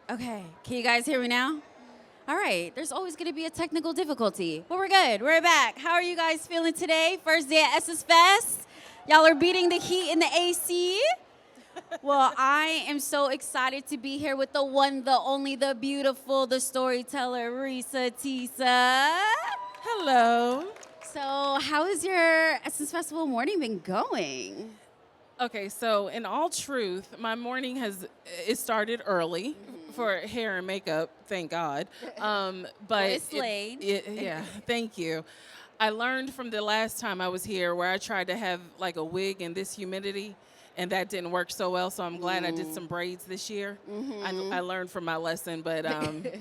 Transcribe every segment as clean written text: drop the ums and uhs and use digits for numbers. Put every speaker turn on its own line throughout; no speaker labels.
Okay, can you guys hear me now? All right, there's always going to be a technical difficulty, but we're good. We're back. How are you guys feeling today? First day at SS Fest. Y'all are beating the heat in the AC. Well, I am so excited to be here with the one, the only, the beautiful, the storyteller, Reesa Teesa.
Hello.
So, how has your Essence Festival morning been going?
Okay, so in all truth, my morning it started early for hair and makeup, thank God. But
It's late.
yeah, thank you. I learned from the last time I was here where I tried to have like a wig in this humidity, and that didn't work so well. So I'm glad I did some braids this year. I learned from my lesson, but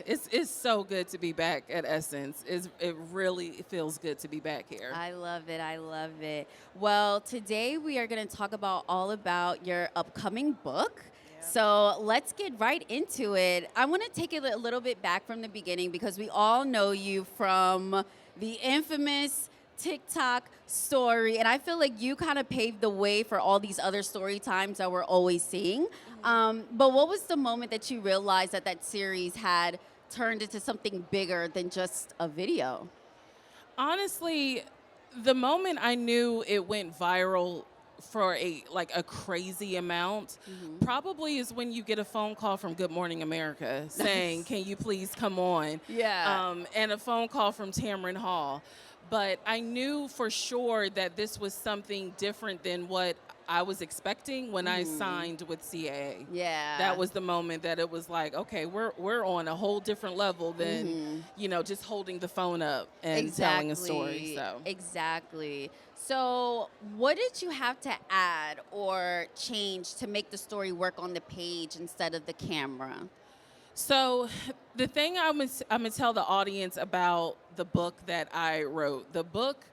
it's so good to be back at Essence. It really feels good to be back here.
I love it. I love it. Well, today we are going to talk about all about your upcoming book. So let's get right into it. I want to take it a little bit back from the beginning because we all know you from the infamous TikTok story. And I feel like you kind of paved the way for all these other story times that we're always seeing. But what was the moment that you realized that that series had turned into something bigger than just a video?
Honestly, the moment I knew it went viral for a crazy amount probably is when you get a phone call from Good Morning America saying, "Can you please come on?"
Yeah.
And a phone call from Tamron Hall. But I knew for sure that this was something different than what I was expecting when I signed with CAA.
Yeah.
That was the moment that it was like, okay, we're on a whole different level than just holding the phone up and telling a story. So
Exactly. So, what did you have to add or change to make the story work on the page instead of the camera?
So the thing I'm gonna tell the audience about the book that I wrote, the book,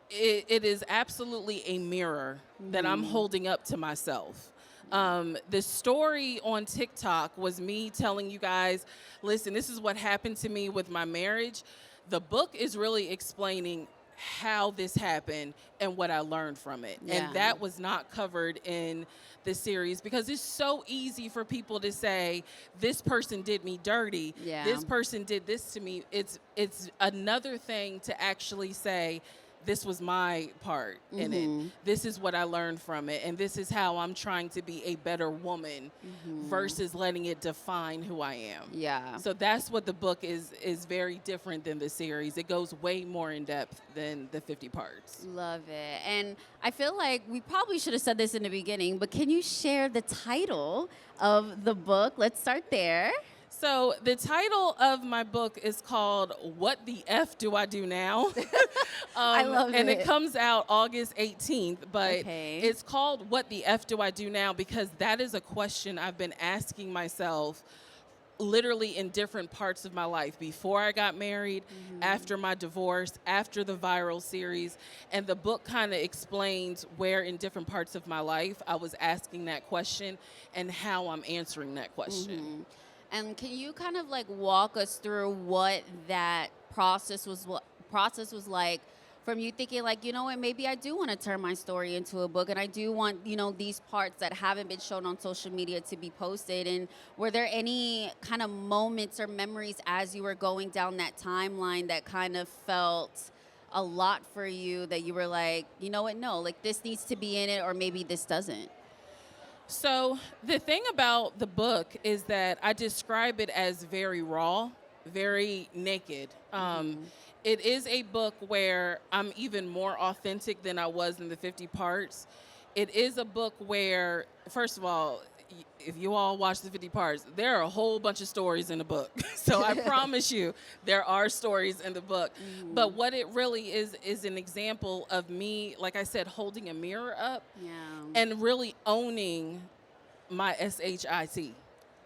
it is absolutely a mirror that I'm holding up to myself. The story on TikTok was me telling you guys, listen, this is what happened to me with my marriage. The book is really explaining how this happened and what I learned from it.
Yeah.
And that was not covered in the series because it's so easy for people to say, this person did me dirty.
Yeah.
This person did this to me. It's another thing to actually say, this was my part in it. This is what I learned from it. And this is how I'm trying to be a better woman versus letting it define who I am.
Yeah.
So that's what the book is very different than the series. It goes way more in depth than the 50 parts.
Love it. And I feel like we probably should have said this in the beginning, but can you share the title of the book? Let's start there.
So the title of my book is called "What the F Do I Do Now?"
I love
and
it.
it comes out August 18th. But
Okay.
it's called "What the F Do I Do Now?" because that is a question I've been asking myself literally in different parts of my life, before I got married, after my divorce, after the viral series. And the book kind of explains where in different parts of my life I was asking that question and how I'm answering that question.
And can you kind of like walk us through what that process was like from you thinking like, you know what, maybe I do want to turn my story into a book and I do want, these parts that haven't been shown on social media to be posted. And were there any kind of moments or memories as you were going down that timeline that kind of felt a lot for you that you were like, you know what, no, like this needs to be in it or maybe this doesn't?
So the thing about the book is that I describe it as very raw, very naked. It is a book where I'm even more authentic than I was in the 50 parts. It is a book where, first of all, if you all watch the 50 parts, there are a whole bunch of stories in the book. So I promise you, there are stories in the book. But what it really is an example of me, like I said, holding a mirror up
Yeah.
and really owning my shit.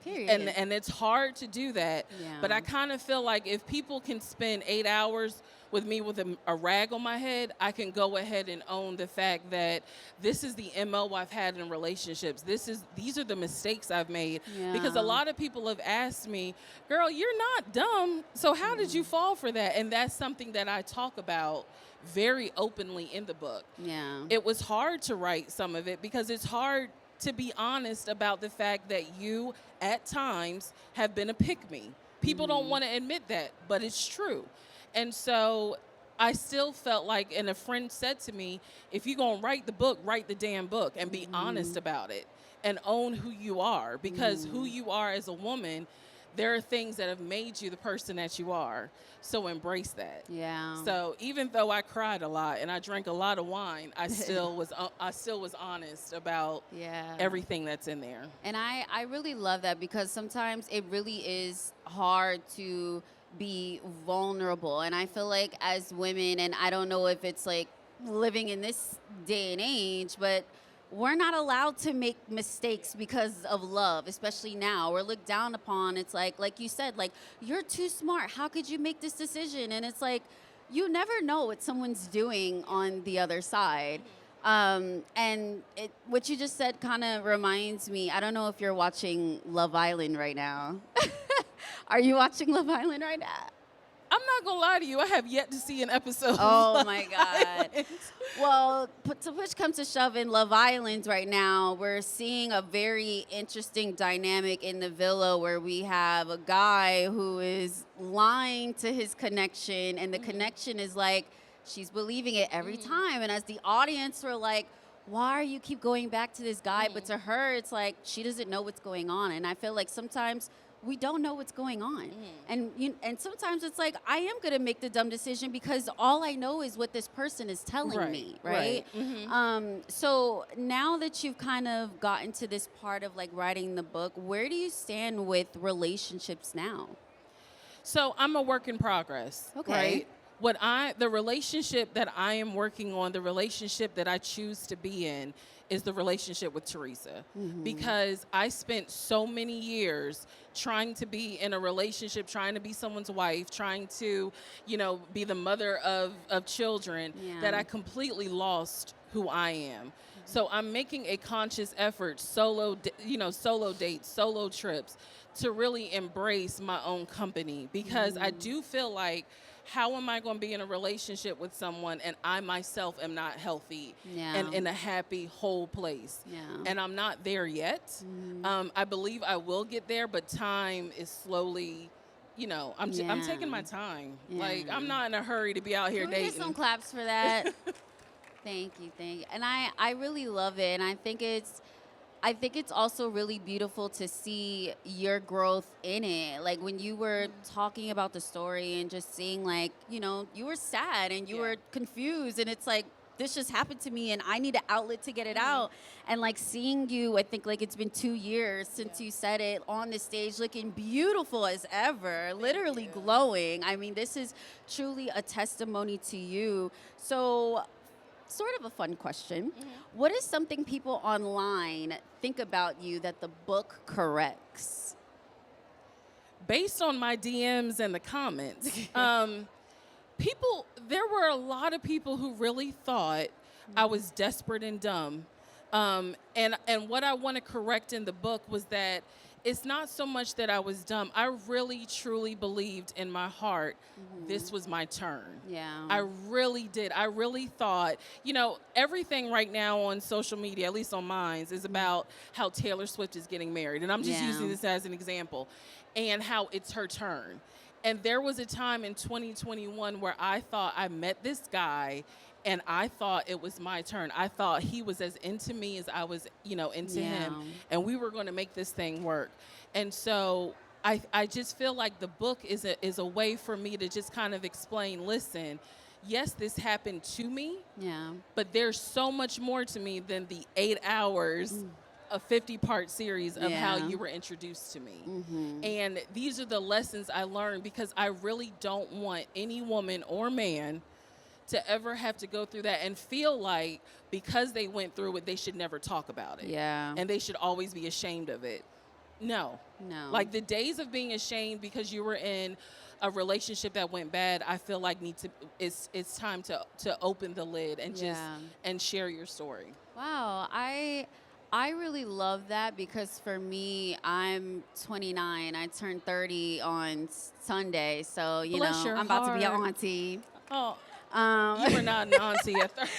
Period.
And it's hard to do that.
Yeah.
But I kind of feel like if people can spend 8 hours with me with a rag on my head, I can go ahead and own the fact that this is the MO I've had in relationships. These are the mistakes I've made. Because a
Yeah.
lot of people have asked me, girl, you're not dumb. So how did you fall for that? And that's something that I talk about very openly in the book.
Yeah.
It was hard to write some of it because it's hard to be honest about the fact that you, at times, have been a pick-me. People don't want to admit that, but it's true. And so I still felt like, and a friend said to me, if you're going to write the book, write the damn book and be honest about it and own who you are, because who you are as a woman, there are things that have made you the person that you are. So embrace that.
Yeah.
So even though I cried a lot and I drank a lot of wine, I still was honest about everything that's in there.
And I really love that, because sometimes it really is hard to be vulnerable. And I feel like as women, and I don't know if it's like living in this day and age, but we're not allowed to make mistakes because of love, especially now. We're looked down upon. It's like you said, like, you're too smart. How could you make this decision? And it's like, you never know what someone's doing on the other side. And what you just said kind of reminds me, I don't know if you're watching Love Island right now. Are you watching Love Island right now?
I'm not going to lie to you. I have yet to see an episode.
Oh, my God. Well, to push comes to shove in Love Island right now, we're seeing a very interesting dynamic in the villa where we have a guy who is lying to his connection, and the connection is like, she's believing it every time. And as the audience, we're like, why are you keep going back to this guy? But to her, it's like she doesn't know what's going on. And I feel like sometimes we don't know what's going on. And sometimes it's like, I am going to make the dumb decision because all I know is what this person is telling me, right? So now that you've kind of gotten to this part of like writing the book, where do you stand with relationships now?
So I'm a work in progress,
Okay.
right? The relationship that I am working on, the relationship that I choose to be in, is the relationship with Teresa, because I spent so many years trying to be in a relationship, trying to be someone's wife, trying to, be the mother of children, that I completely lost who I am. So I'm making a conscious effort, solo dates, solo trips, to really embrace my own company, because I do feel like, how am I going to be in a relationship with someone and I myself am not healthy and in a happy, whole place? And I'm not there yet. I believe I will get there, but time is slowly, I'm taking my time. Like, I'm not in a hurry to be out here
Can we
dating.
get some claps for that? Thank you. And I really love it. And I think it's also really beautiful to see your growth in it. Like when you were talking about the story and just seeing like, you were sad and you were confused, and it's like, this just happened to me and I need an outlet to get it out. And like seeing you, I think like it's been 2 years since you said it on the stage, looking beautiful as ever, literally glowing. I mean, this is truly a testimony to you. So, sort of a fun question. What is something people online think about you that the book corrects?
Based on my DMs and the comments, there were a lot of people who really thought I was desperate and dumb. And what I want to correct in the book was that it's not so much that I was dumb. I really, truly believed in my heart this was my turn. I really did. I really thought, everything right now on social media, at least on mine, is about how Taylor Swift is getting married. And I'm just using this as an example, and how it's her turn. And there was a time in 2021 where I thought I met this guy and I thought it was my turn. I thought he was as into me as I was, into him. And we were going to make this thing work. And so I just feel like the book is a way for me to just kind of explain, listen, yes, this happened to me. But there's so much more to me than the 8 hours a 50-part series of how you were introduced to me. And these are the lessons I learned, because I really don't want any woman or man to ever have to go through that and feel like because they went through it, they should never talk about it. And they should always be ashamed of it. No. Like the days of being ashamed because you were in a relationship that went bad, I feel like it's time to open the lid and just and share your story.
Wow. I really love that, because for me, I'm 29. I turned 30 on Sunday, so I'm about to be an auntie.
Oh, you were not an auntie at 30.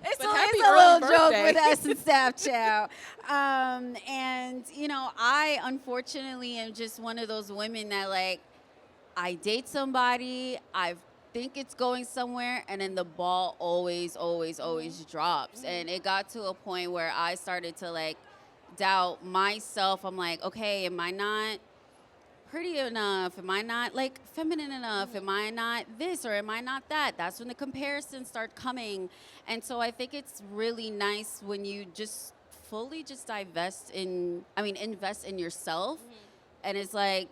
It's
But
a,
happy
it's a
early
little joke
birthday.
with us and Staff Chow. And, I unfortunately am just one of those women that, like, I date somebody, I think it's going somewhere, and then the ball always, always, always drops. And it got to a point where I started to, like, doubt myself. I'm like, okay, am I not pretty enough? Am I not like feminine enough? Am I not this or am I not that? That's when the comparisons start coming. And so I think it's really nice when you just fully just invest in yourself. And it's like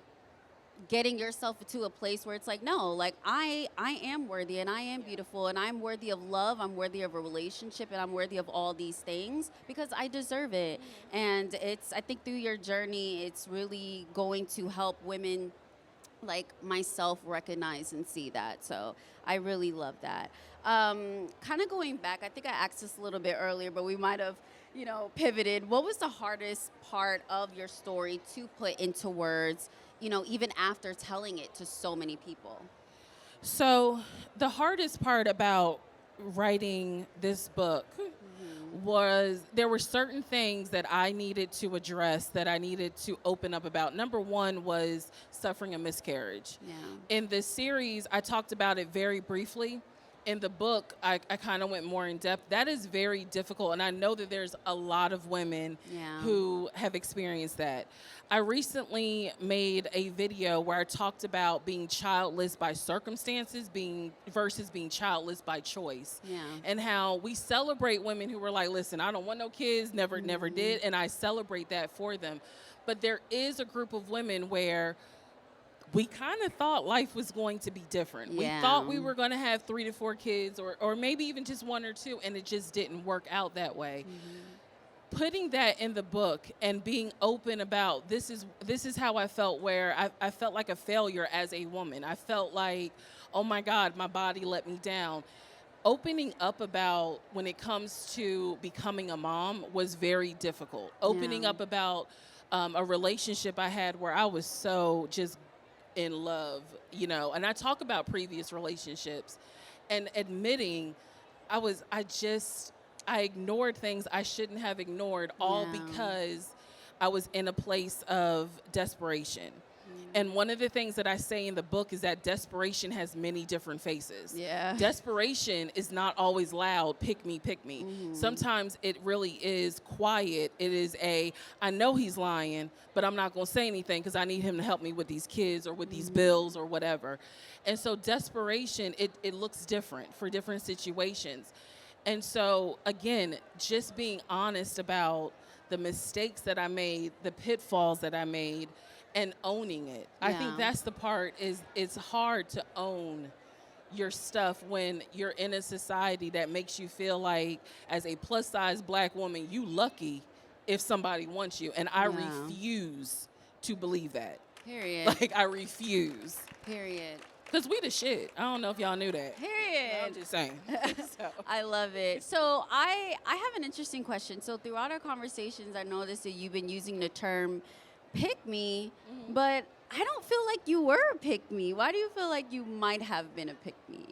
getting yourself to a place where it's like, no, like I am worthy and I am beautiful and I'm worthy of love, I'm worthy of a relationship, and I'm worthy of all these things because I deserve it. And I think through your journey, it's really going to help women like myself recognize and see that. So I really love that. Kind of going back, I think I asked this a little bit earlier, but we might have, pivoted. What was the hardest part of your story to put into words, even after telling it to so many people?
So the hardest part about writing this book was there were certain things that I needed to address, that I needed to open up about. Number one was suffering a miscarriage.
Yeah.
In this series, I talked about it very briefly. In the book, I kind of went more in depth. That is very difficult, and I know that there's a lot of women
Yeah.
who have experienced that. I recently made a video where I talked about being childless by circumstances versus being childless by choice.
Yeah.
And how we celebrate women who were like, listen, I don't want no kids, never did, and I celebrate that for them. But there is a group of women where we kind of thought life was going to be different.
Yeah.
We thought we were going to have 3 to 4 kids or maybe even just 1 or 2, and it just didn't work out that way. Putting that in the book and being open about this is how I felt, where I felt like a failure as a woman. I felt like, oh my God, my body let me down. Opening up about when it comes to becoming a mom was very difficult. Opening up about a relationship I had where I was so just in love, and I talk about previous relationships and admitting I ignored things I shouldn't have ignored, all because I was in a place of desperation. And one of the things that I say in the book is that desperation has many different faces.
Yeah.
Desperation is not always loud, pick me, pick me. Sometimes it really is quiet. It is I know he's lying, but I'm not going to say anything because I need him to help me with these kids or with these bills or whatever. And so desperation, it looks different for different situations. And so, again, just being honest about the mistakes that I made, the pitfalls that I made, and owning it. I think that's the part it's hard to own your stuff when you're in a society that makes you feel like, as a plus-size Black woman, you lucky if somebody wants you. And I refuse to believe that.
Period.
Like, I refuse.
Period.
Because we the shit. I don't know if y'all knew that.
Period.
I'm just saying. So.
I love it. So I have an interesting question. So throughout our conversations, I noticed that you've been using the term pick me, but I don't feel like you were a pick me. Why do you feel like you might have been a pick me?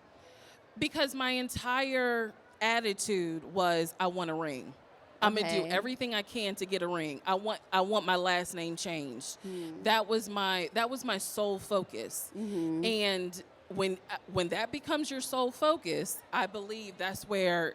Because my entire attitude was, I want a ring. I'm gonna do everything I can to get a ring. I want my last name changed. That was my sole focus. And when that becomes your sole focus, I believe that's where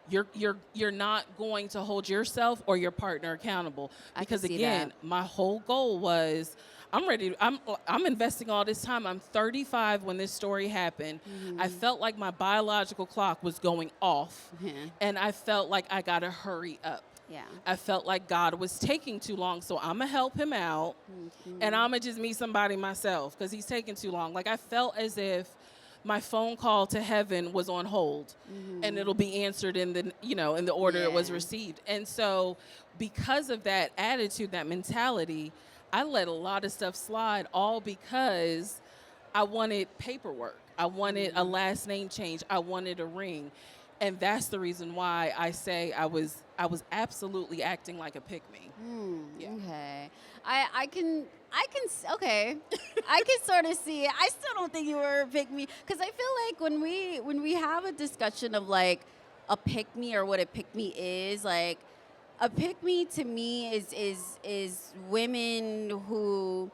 you're not going to hold yourself or your partner accountable. Because again, my whole goal was, I'm investing all this time. I'm 35 when this story happened. I felt like my biological clock was going off. And I felt like I gotta hurry up.
Yeah.
I felt like God was taking too long, so I'm gonna help him out, and I'm gonna just meet somebody myself because he's taking too long. Like, I felt as if my phone call to heaven was on hold, and it'll be answered in the order it was received. And so, because of that attitude, that mentality, I let a lot of stuff slide, all because I wanted paperwork. I wanted a last name change. I wanted a ring. And that's the reason why I say I was absolutely acting like a pick-me.
Okay. I can okay. I can sort of see it. I still don't think you were a pick me, because I feel like when we have a discussion of like a pick me or what a pick me is. Like a pick me to me is women who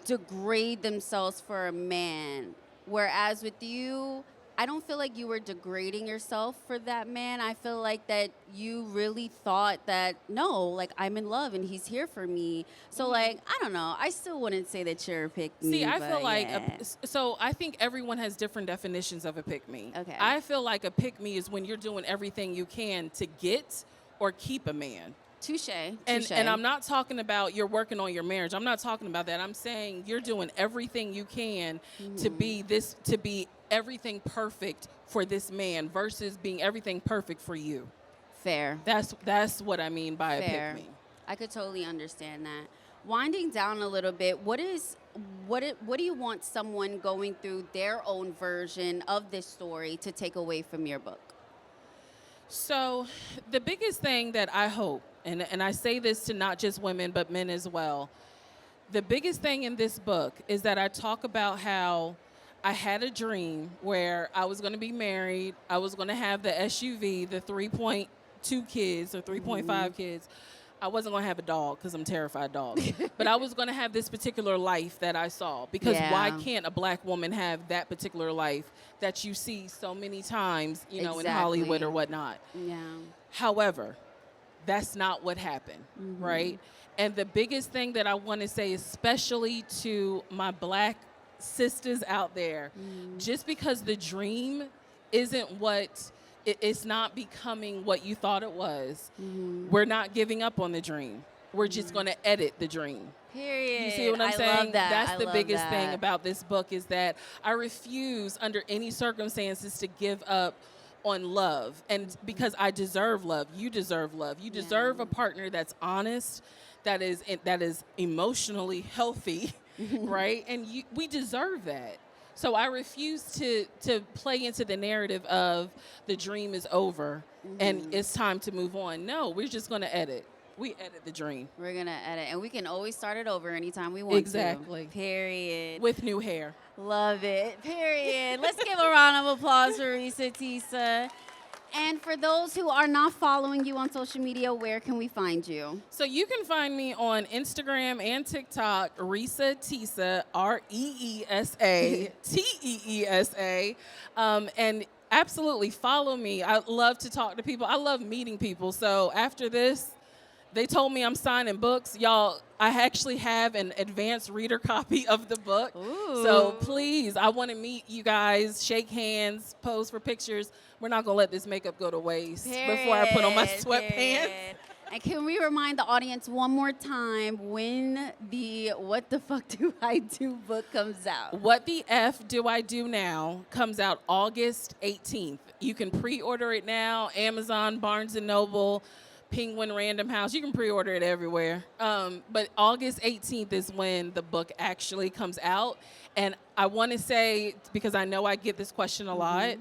degrade themselves for a man. Whereas with you, I don't feel like you were degrading yourself for that man. I feel like that you really thought that, no, like I'm in love and he's here for me. So like, I don't know. I still wouldn't say that you're a pick me.
See, I feel like
yeah.
so I think everyone has different definitions of a pick me.
Okay.
I feel like a pick me is when you're doing everything you can to get or keep a man.
Touche.
And I'm not talking about you're working on your marriage. I'm not talking about that. I'm saying you're doing everything you can to be everything perfect for this man versus being everything perfect for you.
Fair.
That's what I mean by
Fair.
a pick me.
I could totally understand that. Winding down a little bit, what do you want someone going through their own version of this story to take away from your book?
So the biggest thing that I hope, and I say this to not just women, but men as well, the biggest thing in this book is that I talk about how I had a dream where I was going to be married. I was going to have the SUV, the 3.2 kids or 3.5 kids. I wasn't going to have a dog because I'm terrified of dogs. But I was going to have this particular life that I saw. Because why can't a black woman have that particular life that you see so many times, you know, in Hollywood or whatnot?
Yeah.
However, that's not what happened, right? And the biggest thing that I want to say, especially to my black sisters out there, just because the dream isn't what it's not becoming what you thought it was, we're not giving up on the dream. We're just going to edit the dream.
Period.
You see what I'm saying?
Love that.
That's the biggest thing about this book is that I refuse under any circumstances to give up on love. And because I deserve love. You deserve love. You deserve a partner that's honest, that is emotionally healthy, right? And we deserve that. So I refuse to play into the narrative of the dream is over and it's time to move on. No, we're just going to edit. We edit the dream.
We're going to edit. And we can always start it over anytime we want
Exactly.
to. Period.
With new hair.
Love it. Period. Let's give a round of applause for Reesa Teesa. And for those who are not following you on social media, where can we find you?
So you can find me on Instagram and TikTok, Reesa Teesa, Reesa Teesa. And absolutely follow me. I love to talk to people. I love meeting people. So after this, they told me I'm signing books. Y'all, I actually have an advanced reader copy of the book.
Ooh.
So please, I want to meet you guys, shake hands, pose for pictures. We're not going to let this makeup go to waste before I put on my sweatpants.
Period. And can we remind the audience one more time when the What the Fuck Do I Do book comes out?
What the F Do I Do Now comes out August 18th. You can pre-order it now, Amazon, Barnes & Noble, Penguin Random House. You can pre-order it everywhere. But August 18th is when the book actually comes out. And I want to say, because I know I get this question a lot,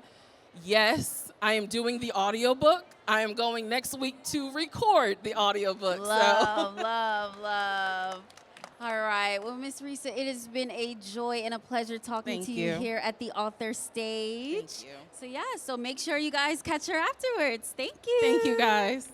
yes, I am doing the audiobook. I am going next week to record the audiobook.
Love, love. All right. Well, Miss Reesa, it has been a joy and a pleasure talking to you here at the author stage.
Thank you.
So, yeah, so make sure you guys catch her afterwards. Thank you.
Thank you, guys.